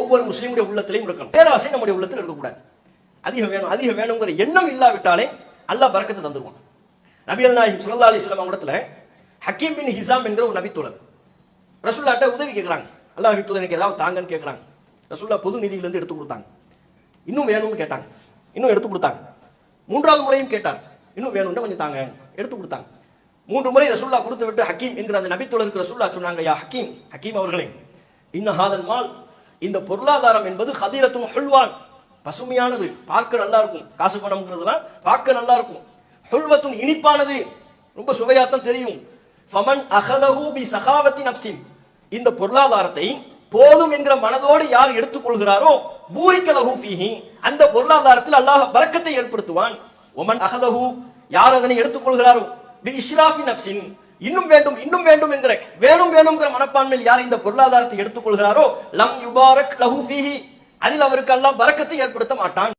ஒவ்வொரு முஸ்லீமுடைய உள்ளத்திலையும் இருக்கணும். பேராசை நம்முடைய உள்ளத்தில் இருக்கக்கூடாது. அதிகம் வேணுங்கிற எண்ணம் இல்லாவிட்டாலே அல்லாஹ் பரக்கத்தை தந்துருவான். நபிகள் நாயகம் ஸல்லல்லாஹு அலைஹி வஸல்லம் இடத்துல ஹக்கீம் பின் ஹிசாம் என்கிற ஒரு நபித்தோழர் ரசூலுல்லாஹ்ட்ட உதவி கேட்கிறாங்க. அல்லாஹ்வின் தூதர் எனக்கு ஏதாவது தாங்கன்னு கேட்கிறாங்க. ரசூலுல்லாஹ் பொது நிதியிலிருந்து எடுத்து கொடுத்தாங்க. இன்னும் வேணும்னு கேட்டாங்க, இன்னும் எடுத்து கொடுத்தாங்க. மூன்றாவது முறையும் கேட்டார், இன்னும் வேணும்னு கொஞ்சம் தாங்க, எடுத்து கொடுத்தாங்க. 3 முறை ரசூலுல்லாஹ் கொடுத்து விட்டு ஹக்கீம் என்கிற அந்த நபித்தோழருக்கு ரசூலுல்லாஹ் சொன்னாங்க, யா ஹக்கீம் அவர்களே, இன்ன ஹாதல் மால், இந்த பொருளாதாரம் என்பது ஹதீரத்துன் ஹுல்வான், பசுமையானது, பார்க்க நல்லா இருக்கும். காசு பணம்ங்கிறதுலாம் பார்க்க நல்லா இருக்கும். ஹுல்வத்துன், இனிப்பானது, ரொம்ப சுவையாத்தான் தெரியும். ஃபமன் அஹதஹு பி சகாவத்தி நஃப்ஸின், இந்த பொருளாதாரத்தை போதும் என்கிற மனதோடு யார் எடுத்துக்கொள்கிறாரோ பூரிக்க லஹு ஃபீஹி, அந்த பொருளாதாரத்தில் அல்லாஹ் பரக்கத்தை ஏற்படுத்துவான். ஒமன் அஹதஹு, யார் அதனை எடுத்துக்கொள்கிறாரோ பி இஸ்ராஃபி நஃப்ஸின், இன்னும் வேண்டும் என்கிற வேணுங்கிற மனப்பான்மையில் யார் இந்த பொருளாதாரத்தை எடுத்துக்கொள்கிறாரோ லம் யுபாரக் லஹு ஃபீஹி, அதில் அவருக்கு அல்லாஹ் பரக்கத்தை ஏற்படுத்த மாட்டான்.